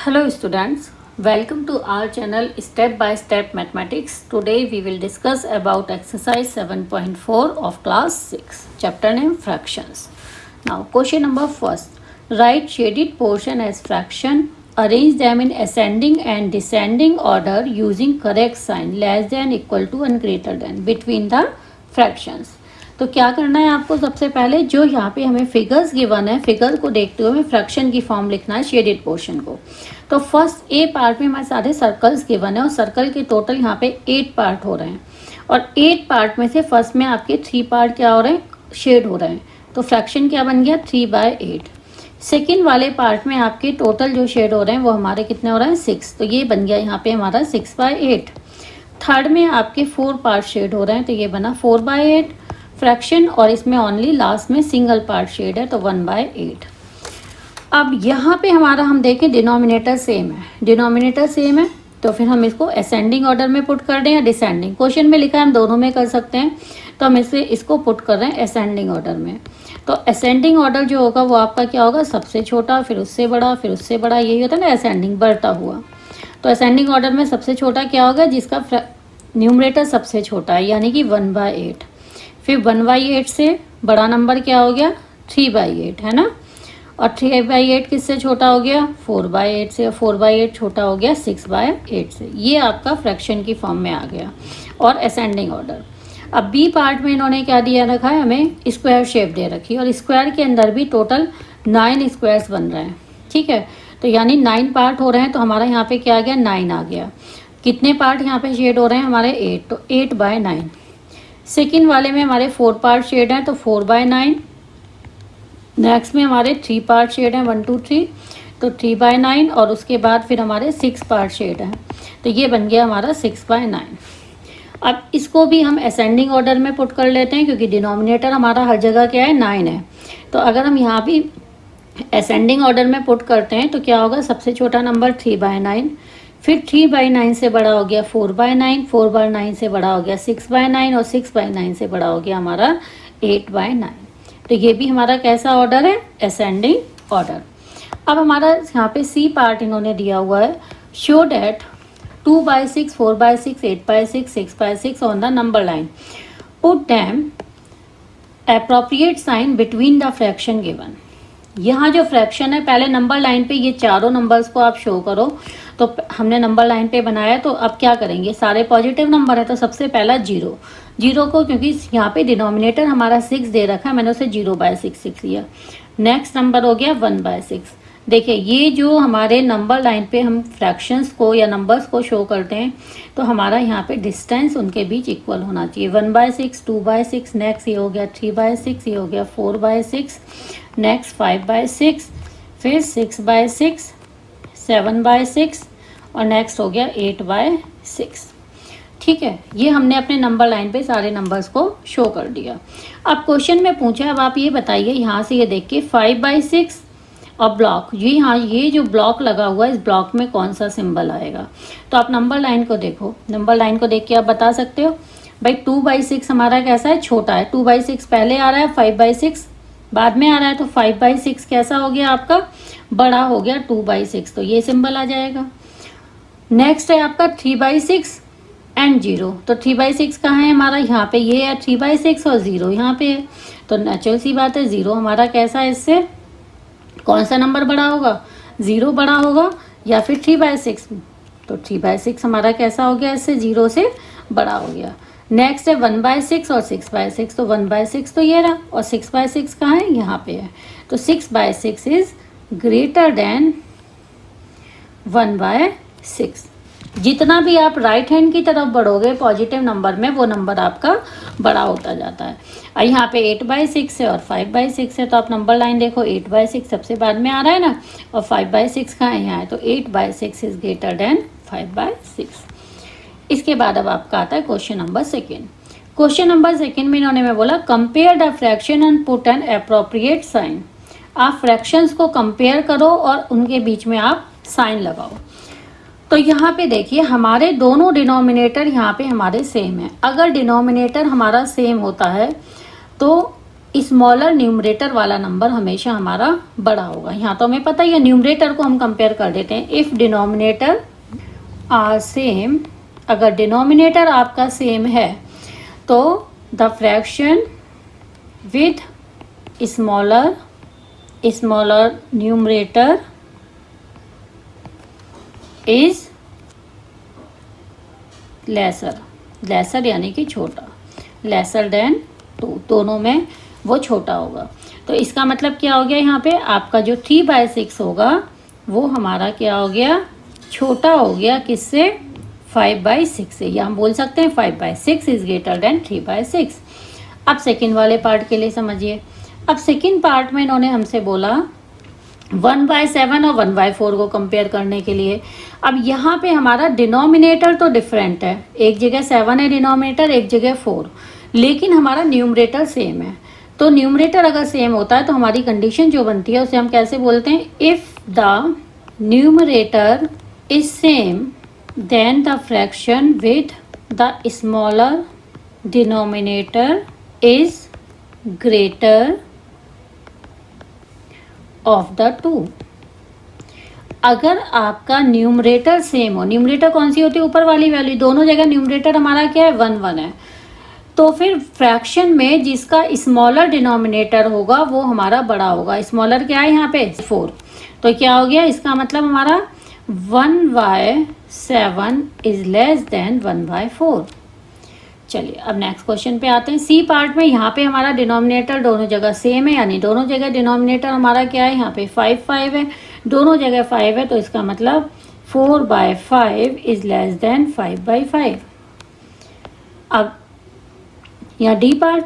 Hello students, welcome to our channel Step by Step Mathematics. Today we will discuss about exercise 7.4 of class 6, chapter name fractions. Now question number first, write shaded portion as fraction, arrange them in ascending and descending order using correct sign less than, equal to and greater than between the fractions. तो क्या करना है आपको, सबसे पहले जो यहाँ पे हमें फिगर्स गिवन है, फिगर को देखते हुए हमें फ्रैक्शन की फॉर्म लिखना है शेडेड पोर्शन को। तो फर्स्ट ए पार्ट में हमारे सारे सर्कल्स गिवन है और सर्कल के टोटल यहाँ पे 8 पार्ट हो रहे हैं और 8 पार्ट में से फर्स्ट में आपके 3 पार्ट क्या हो रहे हैं, शेड हो रहे हैं। तो फ्रैक्शन क्या बन गया 3/8। सेकेंड वाले पार्ट में आपके टोटल जो शेड हो रहे हैं वो हमारे कितने हो रहे हैं 6, तो ये बन गया यहाँ पे हमारा 6/8। थर्ड में आपके 4 पार्ट शेड हो रहे हैं तो ये बना 4/8 फ्रैक्शन और इसमें ओनली लास्ट में सिंगल पार्ट शेड है तो 1/8। अब यहाँ पे हमारा हम देखें डिनोमिनेटर सेम है, डिनोमिनेटर सेम है तो फिर हम इसको असेंडिंग ऑर्डर में पुट कर दें या डिसेंडिंग। क्वेश्चन में लिखा है हम दोनों में कर सकते हैं, तो हम इसको पुट कर रहे हैं असेंडिंग ऑर्डर में। तो असेंडिंग ऑर्डर जो होगा वो आपका क्या होगा, सबसे छोटा फिर उससे बड़ा फिर उससे बड़ा, यही होता है ना असेंडिंग, बढ़ता हुआ। तो असेंडिंग ऑर्डर में सबसे छोटा क्या होगा, जिसका न्यूमरेटर सबसे छोटा है यानी कि 1/8। फिर 1/8 से बड़ा नंबर क्या हो गया 3/8 है ना, और 3/8 किससे छोटा हो गया 4/8 से, और 4/8 छोटा हो गया 6/8 से। ये आपका फ्रैक्शन की फॉर्म में आ गया और असेंडिंग ऑर्डर। अब बी पार्ट में इन्होंने क्या दिया रखा है, हमें स्क्वायर शेप दे रखी है और स्क्वायर के अंदर भी टोटल 9 स्क्वायर्स बन रहे हैं। ठीक है, तो यानी 9 पार्ट हो रहे हैं तो हमारा यहाँ पे क्या आ गया 9 आ गया। कितने पार्ट यहाँ पे शेड हो रहे हैं हमारे 8, तो 8/9। सेकेंड वाले में हमारे 4 पार्ट शेड हैं तो 4/9। नेक्स्ट में हमारे 3 पार्ट शेड हैं 1 2 3 तो 3/9 और उसके बाद फिर हमारे 6 पार्ट शेड हैं तो ये बन गया हमारा 6/9। अब इसको भी हम असेंडिंग ऑर्डर में पुट कर लेते हैं क्योंकि डिनोमिनेटर हमारा हर जगह क्या है 9 है। तो अगर हम यहाँ भी असेंडिंग ऑर्डर में पुट करते हैं तो क्या होगा, सबसे छोटा नंबर 3/9, फिर 3/9 से बड़ा हो गया 4/9, 4/9 से बड़ा हो गया 6/9 और 6/9 से बड़ा हो गया हमारा 8/9। तो ये भी हमारा कैसा ऑर्डर है, असेंडिंग ऑर्डर। अब हमारा यहाँ पे सी पार्ट इन्होंने दिया हुआ है, show that 2/6, 4/6, 8/6, 6/6 on the number line, put them appropriate sign between the fraction given. यहाँ जो फ्रैक्शन है पहले नंबर लाइन पे ये चारों नंबर्स को आप शो करो। तो हमने नंबर लाइन पे बनाया तो अब क्या करेंगे, सारे पॉजिटिव नंबर है तो सबसे पहला 0 को, क्योंकि यहाँ पे डिनोमिनेटर हमारा 6 दे रखा है, मैंने उसे 0/6 लिया। नेक्स्ट नंबर हो गया 1/6। देखिए ये जो हमारे नंबर लाइन पे हम फ्रैक्शंस को या नंबर्स को शो करते हैं तो हमारा यहाँ पे डिस्टेंस उनके बीच इक्वल होना चाहिए। 1/6, 2/6, नेक्स्ट ये हो गया 3/6, ये हो गया 4/6, नेक्स्ट 5/6, फिर 6/6, 7/6 और नेक्स्ट हो गया 8/6। ठीक है, ये हमने अपने नंबर लाइन पे सारे नंबर्स को शो कर दिया। अब क्वेश्चन में पूछा, अब आप ये बताइए यहाँ से ये देख के 5/6 और ब्लॉक, ये हाँ ये जो ब्लॉक लगा हुआ है इस ब्लॉक में कौन सा सिंबल आएगा। तो आप नंबर लाइन को देखो, नंबर लाइन को देख के आप बता सकते हो भाई 2/6 हमारा कैसा है, छोटा है। 2/6 पहले आ रहा है, 5/6 बाद में आ रहा है, तो 5/6 कैसा हो गया आपका, बड़ा हो गया 2/6, तो ये सिंबल आ जाएगा। नेक्स्ट है आपका 3/6 एंड 0, तो 3/6 कहाँ है हमारा, यहाँ पे ये है 3/6 और 0 यहाँ पे है, तो नेचुरल सी बात है 0 हमारा कैसा है, इससे कौन सा नंबर बड़ा होगा, 0 बड़ा होगा या फिर 3/6, तो 3/6 हमारा कैसा हो गया, इससे 0 से बड़ा हो गया। नेक्स्ट है 1/6 और 6/6, तो 1/6 तो ये रहा और 6/6 कहाँ है, यहाँ पे है, तो 6/6 इज ग्रेटर देन 1/6। जितना भी आप राइट हैंड की तरफ बढ़ोगे पॉजिटिव नंबर में वो नंबर आपका बड़ा होता जाता है। और यहाँ पे 8/6 है और 5/6 है, तो आप नंबर लाइन देखो 8/6 सबसे बाद में आ रहा है ना, और 5/6 कहाँ है, यहाँ है, तो 8/6 इज ग्रेटर देन 5/6। इसके बाद अब आपका आता है question number second. Question number second में इन्होंने मैं बोला compare the fraction and put an appropriate sign. आप फ्रैक्शंस को कंपेयर करो और उनके बीच में आप साइन लगाओ। तो यहाँ पे देखिए हमारे दोनों डिनोमिनेटर यहाँ पे हमारे सेम है। अगर डिनोमिनेटर हमारा सेम होता है तो स्मॉलर न्यूमरेटर वाला नंबर हमेशा हमारा बड़ा होगा। यहाँ तो हमें पता ही है, न्यूमरेटर को हम कंपेयर कर देते हैं। इफ़ डिनोमिनेटर आर सेम, अगर डिनोमिनेटर आपका सेम है तो the fraction with smaller numerator is lesser यानी कि छोटा, लेसर देन 2, दोनों में वो छोटा होगा। तो इसका मतलब क्या हो गया, यहाँ पे आपका जो 3/6 होगा वो हमारा क्या हो गया, छोटा हो गया किससे, 5/6 से, या हम बोल सकते हैं 5/6 इज ग्रेटर देन 3/6। अब सेकंड वाले पार्ट के लिए समझिए। अब सेकंड पार्ट में इन्होंने हमसे बोला 1/7 और 1/4 को कंपेयर करने के लिए। अब यहाँ पे हमारा डिनोमिनेटर तो डिफरेंट है, एक जगह 7 है डिनोमिनेटर, एक जगह 4, लेकिन हमारा न्यूमरेटर सेम है। तो न्यूमरेटर अगर सेम होता है तो हमारी कंडीशन जो बनती है उसे हम कैसे बोलते हैं, if the numerator is same then the fraction with the smaller denominator is greater of the 2। अगर आपका न्यूमरेटर सेम हो, न्यूमरेटर कौन सी होती है, ऊपर वाली वैल्यू, दोनों जगह न्यूमरेटर हमारा क्या है, 1 है, तो फिर फ्रैक्शन में जिसका स्मॉलर डिनोमिनेटर होगा वो हमारा बड़ा होगा। स्मॉलर क्या है यहाँ पे, 4, तो क्या हो गया, इसका मतलब हमारा 1/7 इज लेस देन 1/4। चलिए अब नेक्स्ट क्वेश्चन पे आते हैं। सी पार्ट में यहाँ पे हमारा डिनोमिनेटर दोनों जगह सेम है, यानी दोनों जगह डिनोमिनेटर हमारा क्या है, यहाँ पे 5 है, दोनों जगह 5 है, तो इसका मतलब 4/5 इज लेस देन 5/5। अब यहाँ डी पार्ट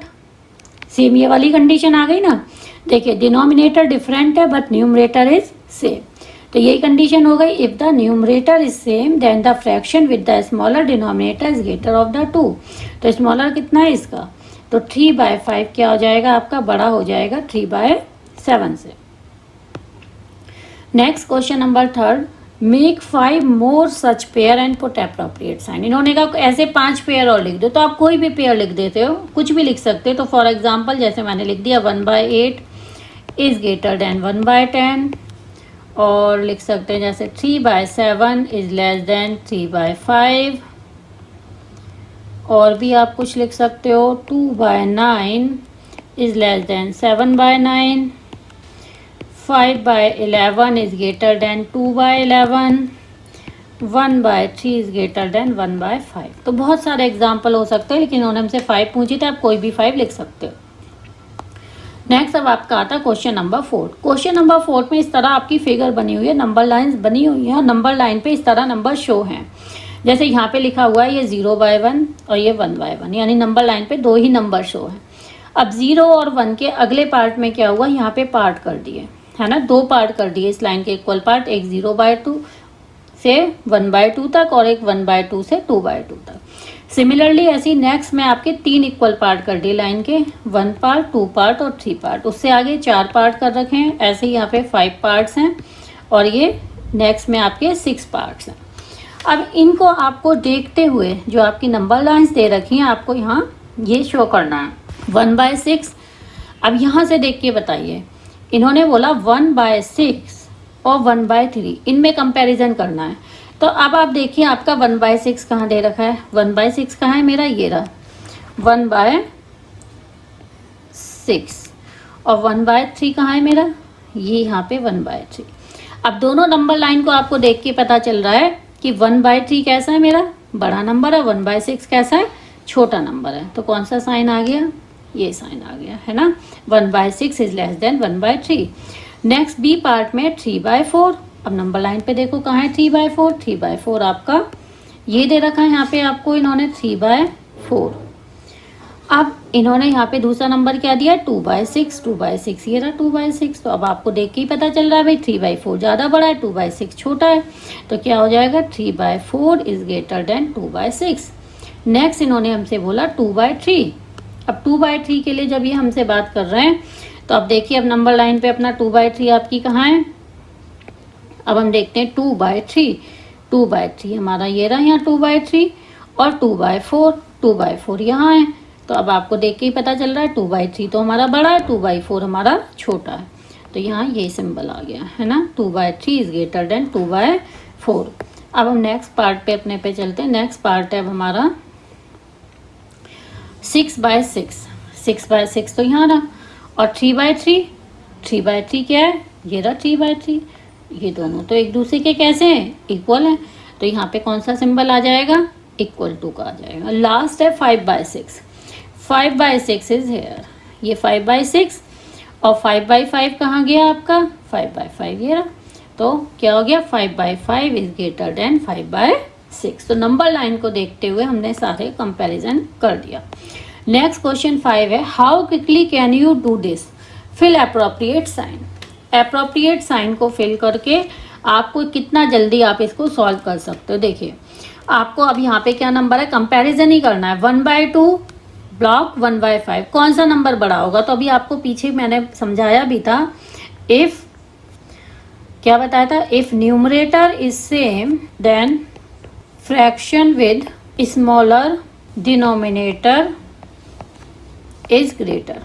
सेम, ये वाली कंडीशन आ गई ना। देखिए डिनोमिनेटर डिफरेंट है बट न्यूमरेटर इज सेम, तो यही कंडीशन हो गई, if the numerator is same then the fraction with the smaller denominator is greater of the 2। तो स्मॉलर कितना है इसका, तो 3/5 क्या हो जाएगा आपका, बड़ा हो जाएगा 3/7 से। Next question number 3, make 5 more such pair and put appropriate sign. इन्होंने कहा ऐसे 5 पेयर और लिख दो, तो आप कोई भी पेयर लिख देते हो, कुछ भी लिख सकते हो। तो फॉर एग्जांपल जैसे मैंने लिख दिया 1/8 इज ग्रेटर देन 1/10, और लिख सकते हैं जैसे 3/7 इज लेस देन 3/5, और भी आप कुछ लिख सकते हो, 2/9 is less then 7/9, 5/11 is greater than 2/11, 1/3 is greater than 1/5। तो बहुत सारे एग्जाम्पल हो सकते हैं, लेकिन उन्होंने हमसे 5 पूछी थी, आप कोई भी 5 लिख सकते हो। नेक्स्ट अब आपका आता है क्वेश्चन नंबर 4। क्वेश्चन नंबर 4 में इस तरह आपकी फिगर बनी हुई है, नंबर लाइन्स बनी हुई है, नंबर लाइन पे इस तरह नंबर शो हैं। जैसे यहाँ पे लिखा हुआ है ये 0/1 और ये 1/1, यानी नंबर लाइन पे 2 ही नंबर शो हैं। अब 0 और 1 के अगले पार्ट में क्या हुआ, यहाँ पे पार्ट कर दिए है ना, 2 पार्ट कर दिए इस लाइन के इक्वल पार्ट, एक 0/2 से 1/2 तक और एक 1/2 से 2/2 तक। सिमिलरली ऐसी नेक्स्ट में आपके 3 इक्वल पार्ट कर दिए लाइन के, 1 पार्ट, 2 पार्ट और 3 पार्ट। उससे आगे 4 पार्ट कर रखे हैं, ऐसे ही यहाँ पे 5 पार्ट्स हैं, और ये नेक्स्ट में आपके 6 पार्ट्स हैं। अब इनको आपको देखते हुए जो आपकी नंबर लाइन्स दे रखी हैं, आपको यहाँ ये शो करना है 1/6। अब यहाँ से देख के बताइए, इन्होंने बोला 1/6 और 1/3, इनमें कंपैरिजन करना है। तो अब आप देखिए आपका 1/6 कहाँ दे रखा है, 1/6 कहाँ है मेरा, ये रहा 1/6, और 1/3 कहाँ है मेरा, ये यहाँ पे 1/3। अब दोनों नंबर लाइन को आपको देख के पता चल रहा है कि 1/3 कैसा है, मेरा बड़ा नंबर है, 1/6 कैसा है, छोटा नंबर है। तो कौन सा साइन आ गया, ये साइन आ गया है ना, 1/6 is less than 1/3। Next b part में 3/4। अब नंबर लाइन पे देखो कहाँ है 3/4, 3/4 आपका ये दे रखा है यहाँ पे आपको इन्होंने 3/4। अब इन्होंने यहाँ पे दूसरा नंबर क्या दिया, 2/6, 2/6 ये रहा 2/6। तो अब आपको देख के ही पता चल रहा है भाई 3/4 ज़्यादा बड़ा है, 2/6 छोटा है, तो क्या हो जाएगा 3/4 इज ग्रेटर देन 2/6। नेक्स्ट इन्होंने हमसे बोला 2/3। अब 2/3 के लिए जब ये हमसे बात कर रहे हैं, तो अब देखिए अब नंबर लाइन पे अपना 2/3 आपकी कहाँ है। अब हम देखते हैं 2/3, 2/3 हमारा ये रहा यहाँ 2/3, और 2/4 यहाँ है। तो अब आपको देख के ही पता चल रहा है 2/3 तो हमारा बड़ा है, 2/4 हमारा छोटा है। तो यहाँ ये सिंबल आ गया है ना, 2/3 इज ग्रेटर देन 2/4। अब हम नेक्स्ट पार्ट पे अपने पे चलते हैं। नेक्स्ट पार्ट है अब हमारा 6/6। 6/6 तो यहाँ रहा, और 3/3, 3/3 क्या है, ये रहा 3/3। ये दोनों तो एक दूसरे के कैसे हैं, इक्वल हैं। तो यहाँ पे कौन सा सिंबल आ जाएगा, इक्वल टू का आ जाएगा। लास्ट है 5/6। 5/6 इज हेयर, ये 5/6 और 5/5 कहाँ गया आपका, 5/5 ये रहा। तो क्या हो गया, 5/5 इज ग्रेटर देन 5/6। तो नंबर लाइन को देखते हुए हमने सारे कंपैरिजन कर दिया। नेक्स्ट क्वेश्चन 5 है, how quickly can you do this, fill appropriate sign. Appropriate sign को फिल करके आपको कितना जल्दी आप इसको सॉल्व कर सकते हो। देखिए आपको अब यहाँ पे क्या नंबर है, कंपैरिजन ही करना है। 1/2 ब्लॉक 1/5, कौन सा नंबर बड़ा होगा। तो अभी आपको पीछे मैंने समझाया भी था, इफ क्या बताया था, if numerator is same then fraction with smaller denominator is greater,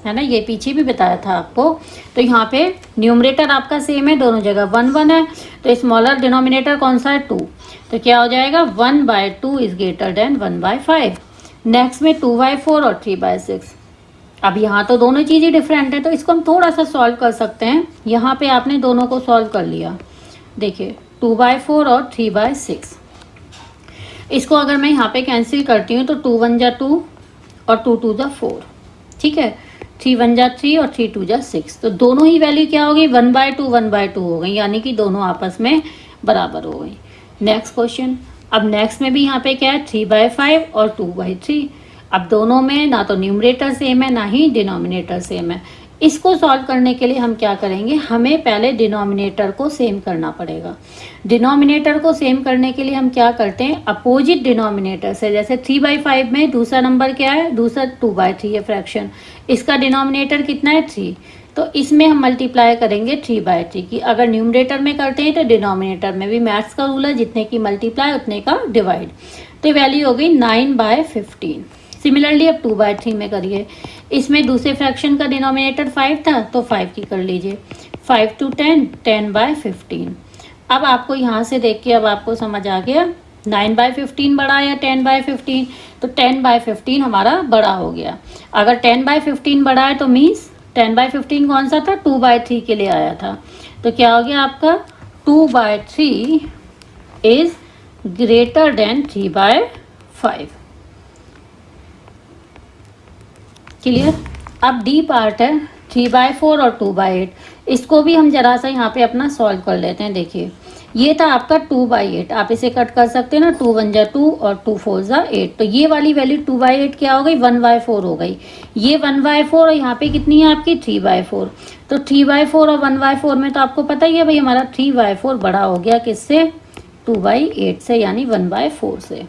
है ना, ये पीछे भी बताया था आपको। तो यहाँ पे न्यूमरेटर आपका सेम है, दोनों जगह 1 1 है, तो स्मॉलर डिनोमिनेटर कौन सा है, 2। तो क्या हो जाएगा, 1/2 इज ग्रेटर देन 1/5। नेक्स्ट में 2/4 और 3/6। अब यहाँ तो दोनों चीज़ें डिफरेंट है, तो इसको हम थोड़ा सा सॉल्व कर सकते हैं। यहाँ पे आपने दोनों को सॉल्व कर लिया। देखिए 2/4 और 3/6, इसको अगर मैं यहाँ पे कैंसिल करती हूँ तो 2 1 जा 2 और 2 2 जा 4, ठीक है। 3 1 जा 3 और 3 2 जा 6, तो दोनों ही वैल्यू क्या हो गई, 1/2 1/2 हो गई, यानी कि दोनों आपस में बराबर हो गई। नेक्स्ट क्वेश्चन, अब नेक्स्ट में भी यहाँ पे क्या है, 3/5 और 2/3। अब दोनों में ना तो न्यूमरेटर सेम है ना ही डिनोमिनेटर सेम है। इसको सॉल्व करने के लिए हम क्या करेंगे, हमें पहले डिनोमिनेटर को सेम करना पड़ेगा। डिनोमिनेटर को सेम करने के लिए हम क्या करते हैं, अपोजिट डिनोमिनेटर से, जैसे 3/5 में दूसरा नंबर क्या है, दूसरा 2/3 है फ्रैक्शन, इसका डिनोमिनेटर कितना है 3, तो इसमें हम मल्टीप्लाई करेंगे 3/3 की। अगर न्यूमरेटर में करते हैं तो डिनोमिनेटर में भी मैथ्स का रूल है, जितने की मल्टीप्लाई उतने का डिवाइड। तो वैल्यू हो गई 9/15। सिमिलरली अब 2/3 में करिए, इसमें दूसरे फ्रैक्शन का डिनोमिनेटर 5 था तो 5 की कर लीजिए, 5 to 10, 10/15। अब आपको यहाँ से देख के अब आपको समझ आ गया 9/15 बड़ा या 10/15, तो 10/15 हमारा बड़ा हो गया। अगर 10/15 बड़ा है तो मीन्स 10/15 कौन सा था, 2/3 के लिए आया था। तो क्या हो गया आपका, 2/3 इज ग्रेटर देन 3/5। क्लियर। अब डी पार्ट है 3/4 और 2/8, इसको भी हम जरा सा यहाँ पे अपना सॉल्व कर लेते हैं। देखिए ये था आपका 2/8, आप इसे कट कर सकते हैं ना, 2 1 जा 2 और 2 4 जा 8, तो ये वाली वैल्यू 2/8 क्या हो गई, 1/4 हो गई। ये 1/4 और यहाँ पे कितनी है आपकी 3/4, तो 3/4 और 1/4 में तो आपको पता ही है भाई, हमारा 3/4 बड़ा हो गया किससे, 2/8 से, यानी 1/4 से।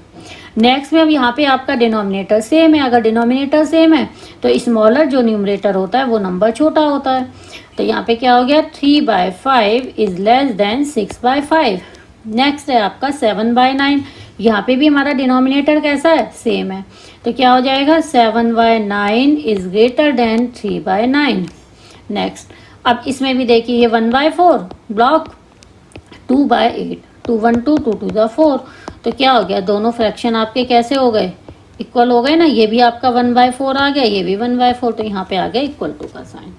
नेक्स्ट में अब यहाँ पे आपका डिनोमिनेटर सेम है, अगर डिनोमिनेटर सेम है तो स्मॉलर जो न्यूमरेटर होता है वो नंबर छोटा होता है। तो यहाँ पे क्या हो गया, 3/5 इज लेस देन 6/5। नेक्स्ट है आपका 7/9, यहाँ पे भी हमारा डिनोमिनेटर कैसा है, सेम है, तो क्या हो जाएगा 7/9 इज ग्रेटर देन 3/9। नेक्स्ट अब इसमें भी देखिए ये 1/4 ब्लॉक 2/8, 2 1 2 2 2 जा 4, तो क्या हो गया, दोनों फ्रैक्शन आपके कैसे हो गए, इक्वल हो गए ना। ये भी आपका 1/4 आ गया, ये भी 1/4, तो यहाँ पे आ गया इक्वल टू का साइन।